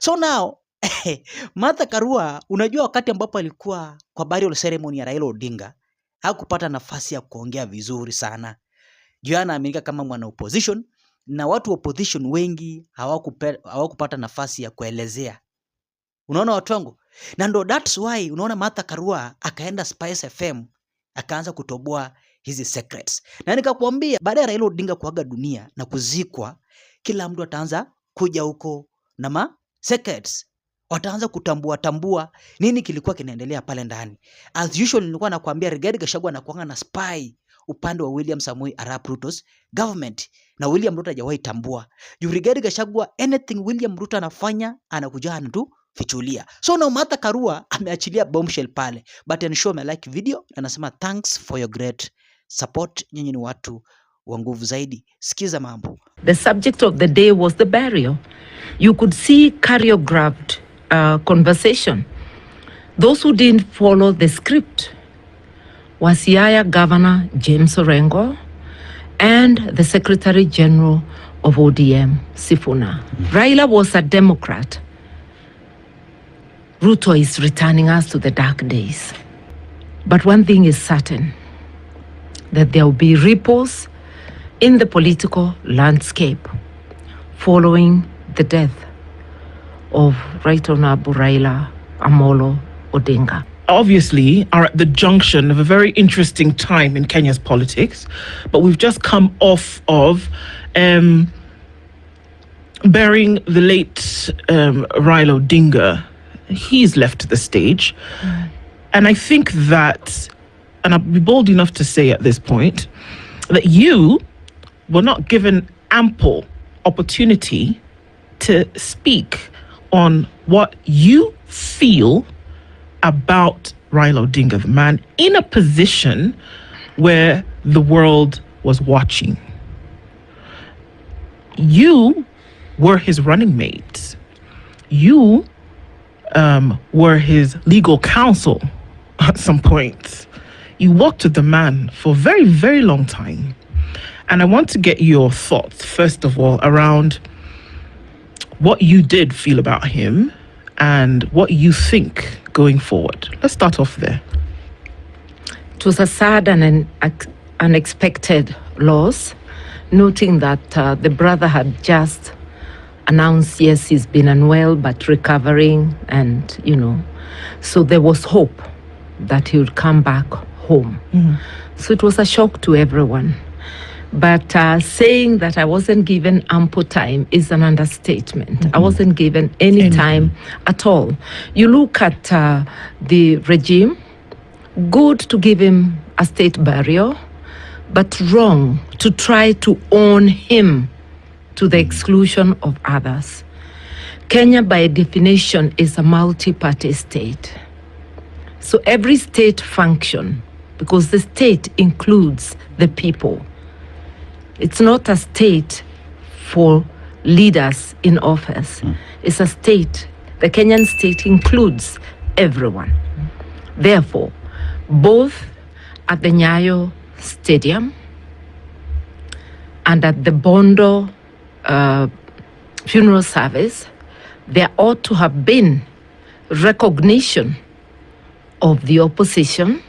So now Martha Karua, unajua wakati ambapo alikuwa kwa burial ceremony ya Raila Odinga, hakupata nafasi ya kuongea vizuri sana. Juu anaaminika kama mwana opposition, na watu wa opposition wengi hawakupata nafasi ya kuelezea. Unaona watu wangu? Na ndo that's why unaona Martha Karua akaenda Spice FM akaanza kutoboa hizi secrets. Na nikakwambia baada ya Raila Odinga kuaga dunia na kuzikwa, kila mtu ataanza kuja huko na secrets. Wataanza kutambua nini kilikuwa kinaendelea pale ndani. As usual nilikuwa nakwambia Rigathi Gachagua anakuanga na spy upande wa William Samoei Arap Ruto's government, na William Ruto hajawahi tambua. Juu Rigathi Gachagua, anything William Ruto anafanya anakuja tu fichulia. So now Martha Karua ameachilia bombshell pale, but ensure me like video na nasema thanks for your great support. Nyinyi ni watu wa nguvu zaidi. Sikiza mambo. The subject of the day was the burial. You could see choreographed conversation. Those who didn't follow the script was Siaya Governor James Orengo and the Secretary General of ODM, Sifuna. Raila was a Democrat. Ruto is returning us to the dark days. But one thing is certain, that there will be ripples in the political landscape following the death of Right Honorable Raila Amolo Odinga. Obviously are at the junction of a very interesting time in Kenya's politics, but we've just come off of burying the late Raila Odinga. He's left the stage. And I think that, and I'll be bold enough to say at this point, that you were not given ample opportunity to speak on what you feel about Raila Odinga, the man in a position where the world was watching. You were his running mate. You were his legal counsel at some point. You worked with the man for a very, very long time. And I want to get your thoughts, first of all, around what you did feel about him and what you think going forward. Let's start off there. It was a sad and an unexpected loss, noting that the brother had just announced, yes, he's been unwell, but recovering, and, so there was hope that he would come back home. So it was a shock to everyone. But saying that I wasn't given ample time is an understatement. I wasn't given any time at all. You look at the regime, good to give him a state burial, but wrong to try to own him to the exclusion of others. Kenya, by definition, is a multi-party state. So every state function, because the state includes the people. It's not a state for leaders in office. It's a state. The Kenyan state includes everyone. Therefore, both at the Nyayo Stadium and at the Bondo funeral service, there ought to have been recognition of the opposition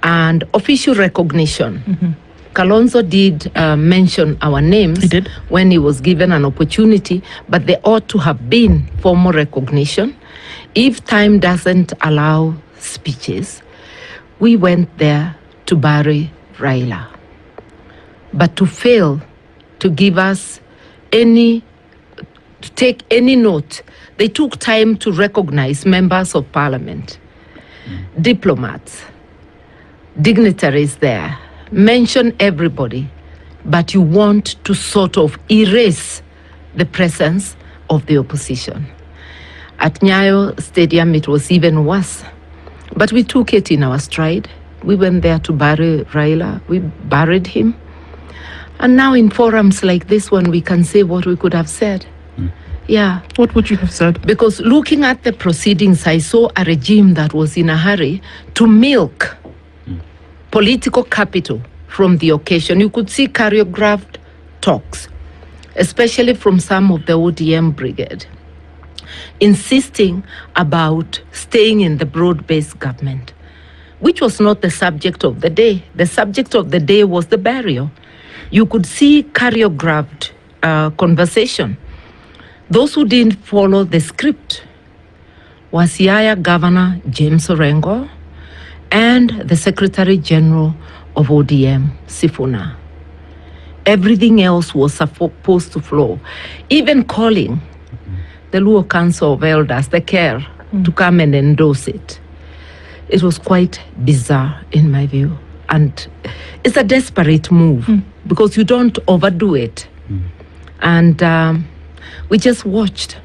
and official recognition. Kalonzo did mention our names when he was given an opportunity, but there ought to have been formal recognition. If time doesn't allow speeches, we went there to bury Raila. But to fail to give us to take any note, they took time to recognize members of parliament, diplomats, dignitaries there, mention everybody, but you want to sort of erase the presence of the opposition. At Nyayo Stadium, it was even worse, but we took it in our stride. We went there to bury Raila. We buried him. And now in forums like this one, we can say what we could have said. Yeah. What would you have said? Because looking at the proceedings, I saw a regime that was in a hurry to milk political capital from the occasion. You could see choreographed talks. especially from some of the ODM brigade, insisting about staying in the broad-based government, which was not the subject of the day. The subject of the day was the burial. You could see choreographed conversation. Those who didn't follow the script was Yaya Governor James Orengo and the Secretary General of ODM, Sifuna. Everything else was supposed to flow. Even calling the Luo Council of Elders, the CARE, to come and endorse it. It was quite bizarre in my view. And it's a desperate move because you don't overdo it. And we just watched.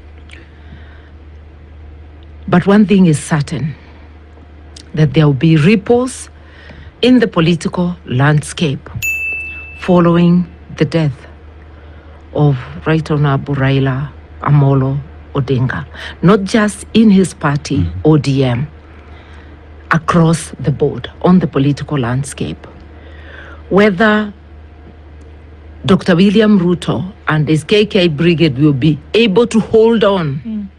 But one thing is certain, that there will be ripples in the political landscape following the death of Right Honorable Raila Amolo Odinga, not just in his party, ODM, across the board on the political landscape. Whether Dr. William Ruto and his KK brigade will be able to hold on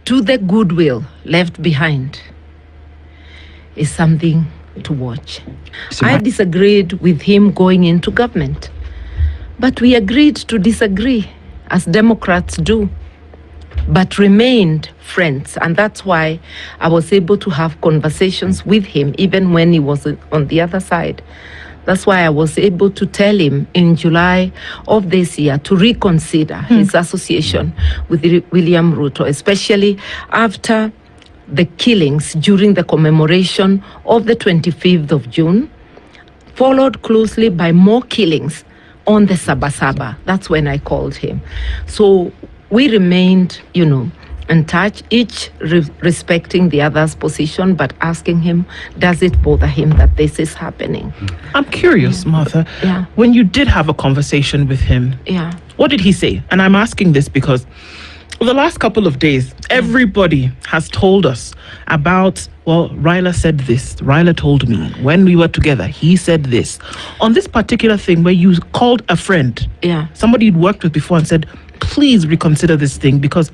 to the goodwill left behind is something to watch. I disagreed with him going into government, but we agreed to disagree, as Democrats do, but remained friends. And that's why I was able to have conversations with him, even when he was on the other side. That's why I was able to tell him in July of this year to reconsider his association with William Ruto, especially after the killings during the commemoration of the 25th of June, followed closely by more killings on the Sabasaba. That's when I called him. So we remained, in touch, each respecting the other's position, but asking him, does it bother him that this is happening? I'm curious, Martha. Yeah. When you did have a conversation with him, what did he say? And I'm asking this because the last couple of days, everybody has told us about, well, Raila said this, Raila told me, when we were together, he said this. On this particular thing where you called a friend, somebody you'd worked with before and said, please reconsider this thing because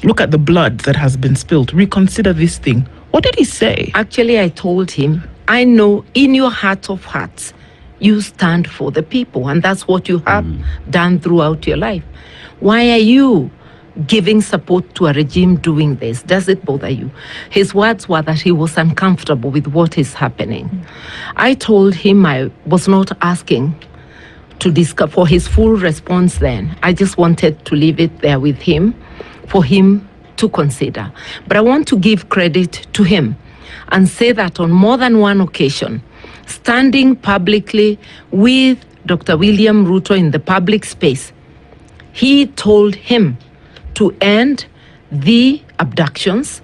look at the blood that has been spilled. Reconsider this thing. What did he say? Actually, I told him, I know in your heart of hearts, you stand for the people, and that's what you have done throughout your life. Why are you giving support to a regime doing this? Does it bother you? His words were that he was uncomfortable with what is happening. I told him I was not asking to discuss for his full response then. I just wanted to leave it there with him for him to consider. But I want to give credit to him and say that on more than one occasion, standing publicly with Dr. William Ruto in the public space, he told him to end the abductions,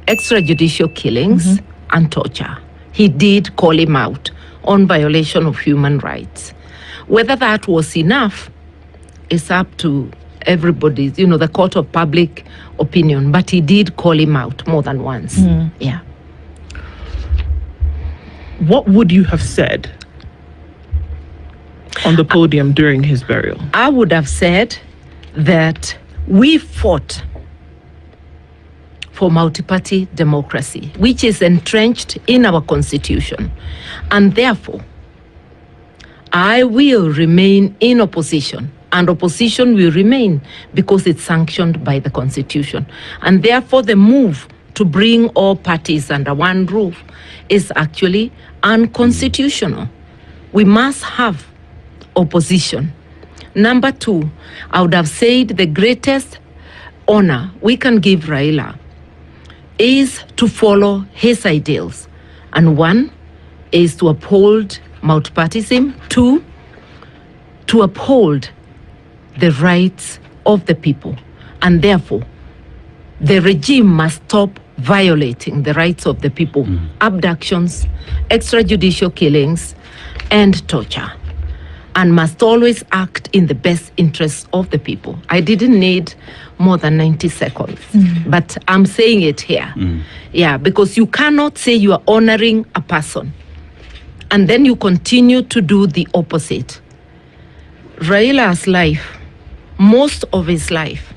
extrajudicial killings, and torture. He did call him out on violation of human rights. Whether that was enough is up to everybody's, the court of public opinion, but he did call him out more than once. Yeah. What would you have said on the podium during his burial? I would have said that we fought for multi-party democracy, which is entrenched in our constitution. And therefore, I will remain in opposition, and opposition will remain because it's sanctioned by the constitution. And therefore, the move to bring all parties under one roof is actually unconstitutional. We must have opposition. Number two, I would have said the greatest honor we can give Raila is to follow his ideals. And one is to uphold multipartyism. Two, to uphold the rights of the people. And therefore, the regime must stop violating the rights of the people. Abductions, extrajudicial killings, and torture. And must always act in the best interests of the people. I didn't need more than 90 seconds, but I'm saying it here. Yeah, because you cannot say you are honoring a person and then you continue to do the opposite. Raila's life, most of his life,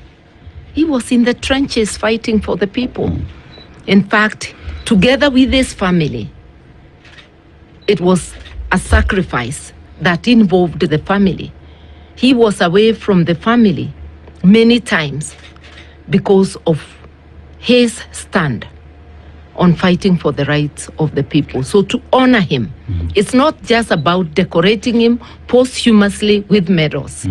he was in the trenches fighting for the people. In fact, together with his family, it was a sacrifice that involved the family. He was away from the family many times because of his stand on fighting for the rights of the people. So to honor him, it's not just about decorating him posthumously with medals.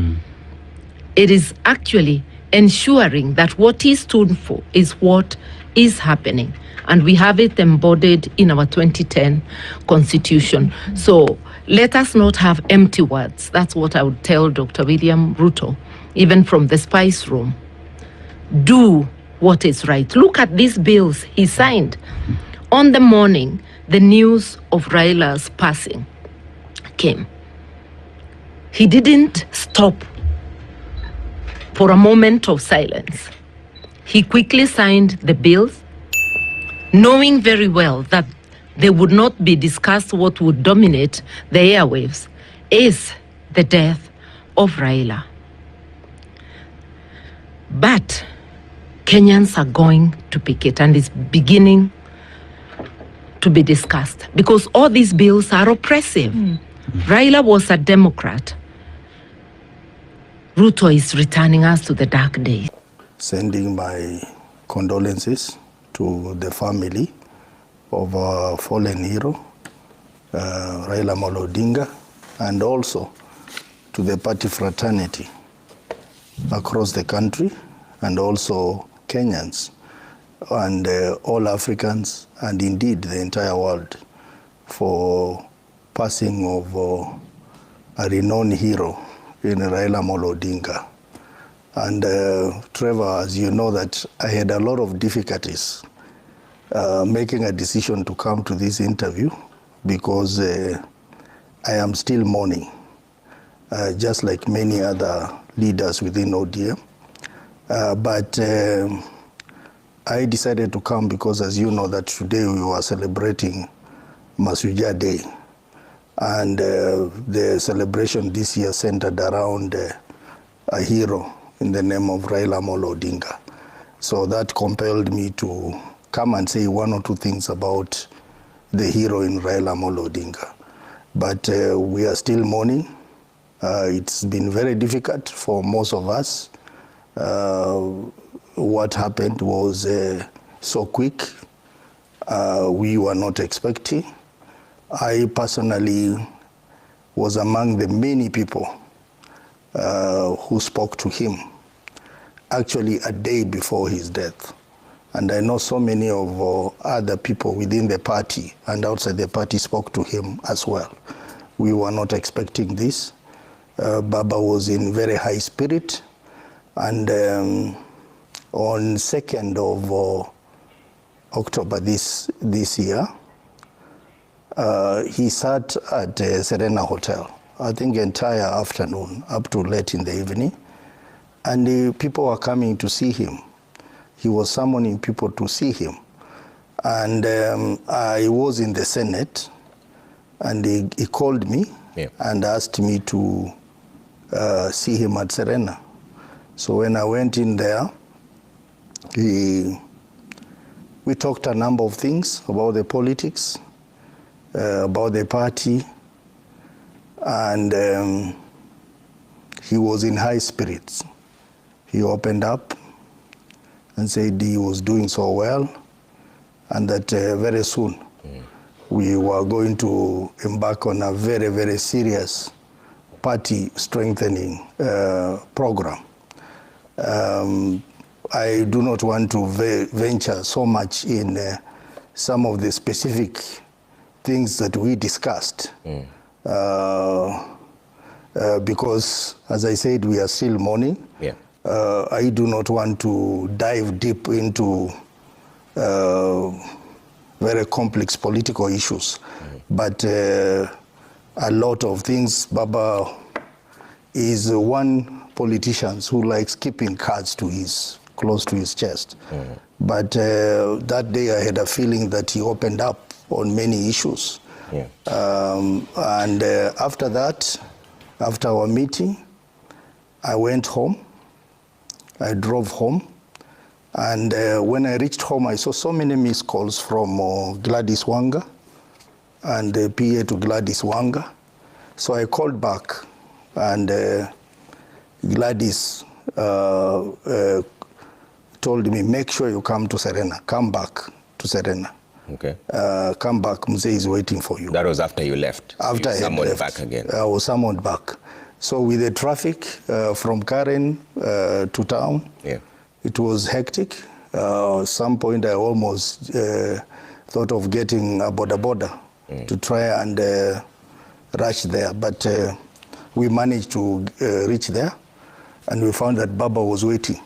It is actually ensuring that what he stood for is what is happening. And we have it embodied in our 2010 Constitution. So let us not have empty words. That's what I would tell Dr. William Ruto, even from the Spice Room. Do what is right. Look at these bills he signed. On the morning, the news of Raila's passing came. He didn't stop for a moment of silence. He quickly signed the bills, knowing very well that they would not be discussed. What would dominate the airwaves is the death of Raila. But Kenyans are going to pick it, and it's beginning to be discussed because all these bills are oppressive. Raila was a Democrat. Ruto is returning us to the dark days. Sending my condolences to the family of our fallen hero, Raila Amolo Odinga, and also to the party fraternity across the country, and also Kenyans and all Africans, and indeed the entire world, for passing of a renowned hero in Raila Amolo Odinga. And Trevor, as you know, that I had a lot of difficulties making a decision to come to this interview because I am still mourning, just like many other leaders within ODM. But I decided to come because, as you know, that today we were celebrating Masuja Day. And the celebration this year centered around a hero in the name of Raila Amolo Odinga. So that compelled me to come and say one or two things about the hero in Raila Amolo Odinga. But we are still mourning. It's been very difficult for most of us. What happened was so quick. We were not expecting. I personally was among the many people who spoke to him, actually a day before his death. And I know so many of other people within the party and outside the party spoke to him as well. We were not expecting this. Baba was in very high spirit. And on 2nd of October this year, he sat at Serena Hotel, I think entire afternoon up to late in the evening, and the people were coming to see him. He was summoning people to see him. And I was in the Senate, and he called me and asked me to see him at Serena. So when I went in there, we talked a number of things about the politics, about the party, and he was in high spirits. He opened up and said he was doing so well, and that very soon we were going to embark on a very, very serious party strengthening program. I do not want to venture so much in some of the specific things that we discussed, because, as I said, we are still mourning. I do not want to dive deep into very complex political issues, but a lot of things. Baba is one politician who likes keeping cards close to his chest. But that day I had a feeling that he opened up on many issues. And after that, after our meeting, I went home. I drove home. And when I reached home, I saw so many missed calls from Gladys Wanga and the PA to Gladys Wanga. So I called back, and Gladys told me, make sure you come to Serena. Come back to Serena. Okay. Come back, Mzee is waiting for you. That was after you left. After I summoned left, back again. I was summoned back. So with the traffic from Karen to town, Yeah. it was hectic. At some point, I almost thought of getting a boda to try and rush there. But we managed to reach there, and we found that Baba was waiting.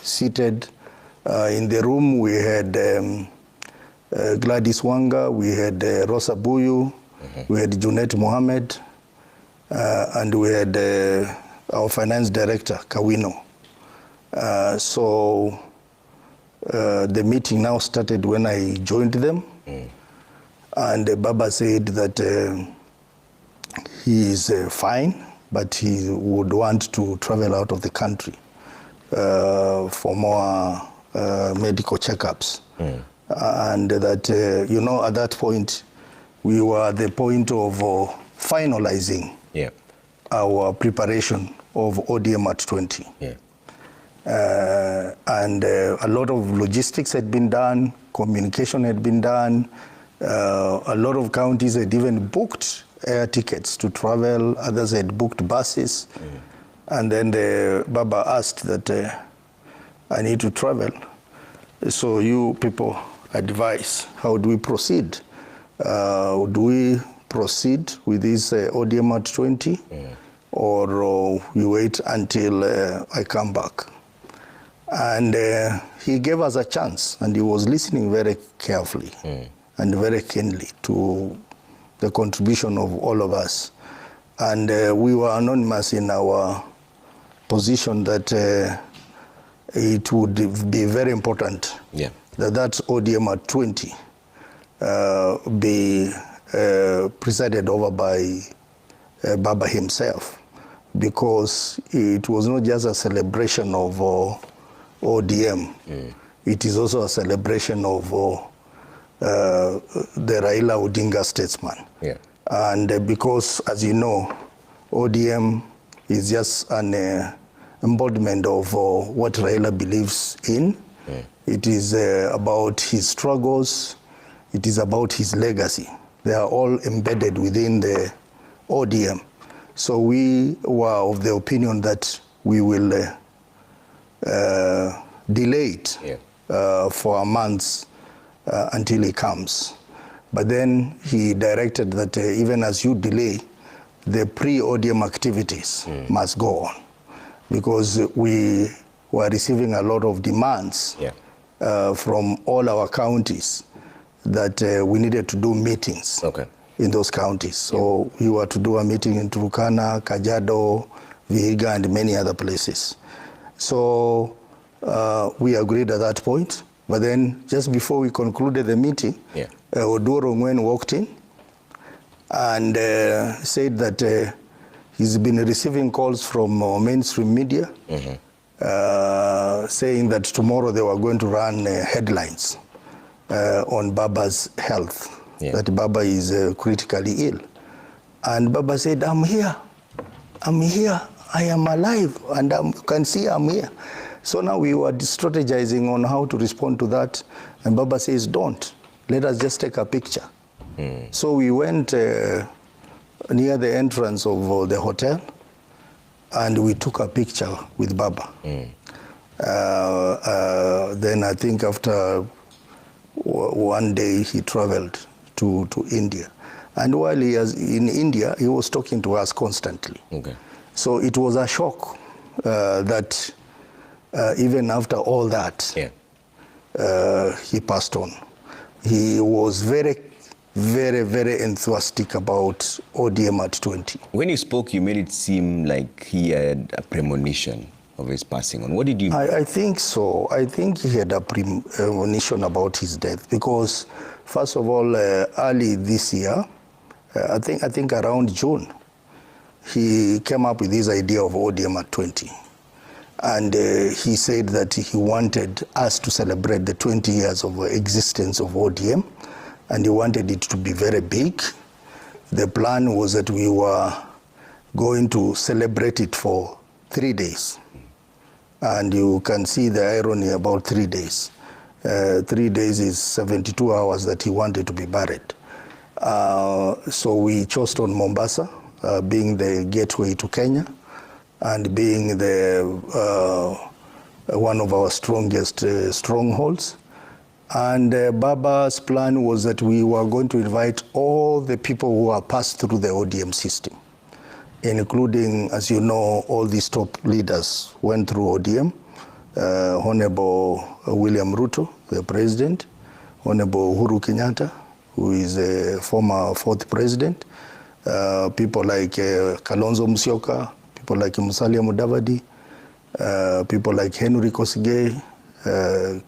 Seated in the room, we had Gladys Wanga, we had Rosa Buyu, we had Junet Mohammed, and we had our finance director, Kawino. So the meeting now started when I joined them, and Baba said that he is fine, but he would want to travel out of the country for more medical checkups. And that, you know, at that point, we were at the point of finalizing our preparation of ODM at 20. And a lot of logistics had been done, communication had been done. A lot of counties had even booked air tickets to travel. Others had booked buses. And then Baba asked that I need to travel. So you people advise, how do we proceed? Do we proceed with this ODM at 20? Or we wait until I come back? And he gave us a chance, and he was listening very carefully and very keenly to the contribution of all of us. And we were anonymous in our position that it would be very important that ODM at 20 be presided over by Baba himself, because it was not just a celebration of ODM. It is also a celebration of the Raila Odinga statesman. And because, as you know, ODM is just an embodiment of what Raila believes in. It is about his struggles. It is about his legacy. They are all embedded within the ODM. So we were of the opinion that we will delay it for a month until he comes. But then he directed that even as you delay, the pre-ODM activities must go on, because we were receiving a lot of demands from all our counties that we needed to do meetings in those counties. So we were to do a meeting in Turkana, Kajiado, Vihiga, and many other places. So we agreed at that point. But then just before we concluded the meeting, Odoro Ngwen walked in and said that he's been receiving calls from mainstream media saying that tomorrow they were going to run headlines on Baba's health, that Baba is critically ill. And Baba said, I'm here, I am alive, and you can see I'm here. So now we were strategizing on how to respond to that, and Baba says, don't, let us just take a picture. So we went near the entrance of the hotel, and we took a picture with Baba. Then I think after one day he traveled to India. And while he was in India, he was talking to us constantly. So it was a shock that even after all that, he passed on. He was very, very, very enthusiastic about ODM at 20. When you spoke, you made it seem like he had a premonition of his passing on. What did you... I think so. I think he had a premonition about his death, because first of all, early this year, I think around June, he came up with this idea of ODM at 20. And he said that he wanted us to celebrate the 20 years of existence of ODM, and he wanted it to be very big. The plan was that we were going to celebrate it for 3 days. And you can see the irony about 3 days. 3 days is 72 hours that he wanted to be buried. So we chose on Mombasa, being the gateway to Kenya, and being the one of our strongest strongholds. And Baba's plan was that we were going to invite all the people who are passed through the ODM system, including, as you know, all these top leaders went through ODM. Honorable William Ruto, the president, Honorable Uhuru Kenyatta, who is a former 4th president, people like Kalonzo Musyoka, people like Musalia Mudavadi, people like Henry Kosigei,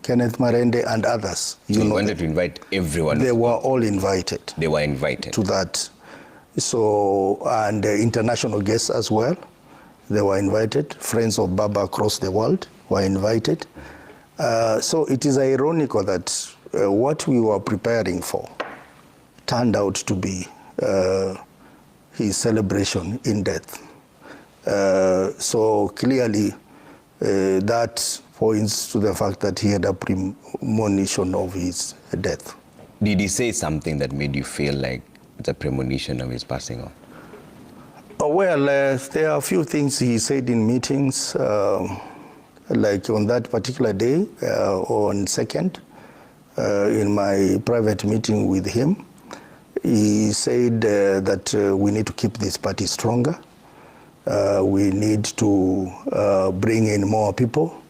Kenneth Marende, and others. So you wanted to invite everyone? They were all invited. They were invited. To that. So, and international guests as well. They were invited. Friends of Baba across the world were invited. So it is ironical that what we were preparing for turned out to be his celebration in death. So clearly that points to the fact that he had a premonition of his death. Did he say something that made you feel like it's a premonition of his passing on? Well, there are a few things he said in meetings, like on that particular day, on 2nd, in my private meeting with him. He said that we need to keep this party stronger. We need to bring in more people.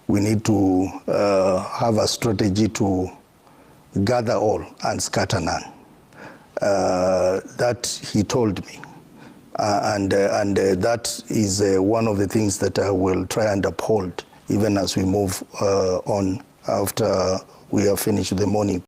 We need to have a strategy to gather all and scatter none. That he told me. And that is one of the things that I will try and uphold even as we move on after we have finished the morning.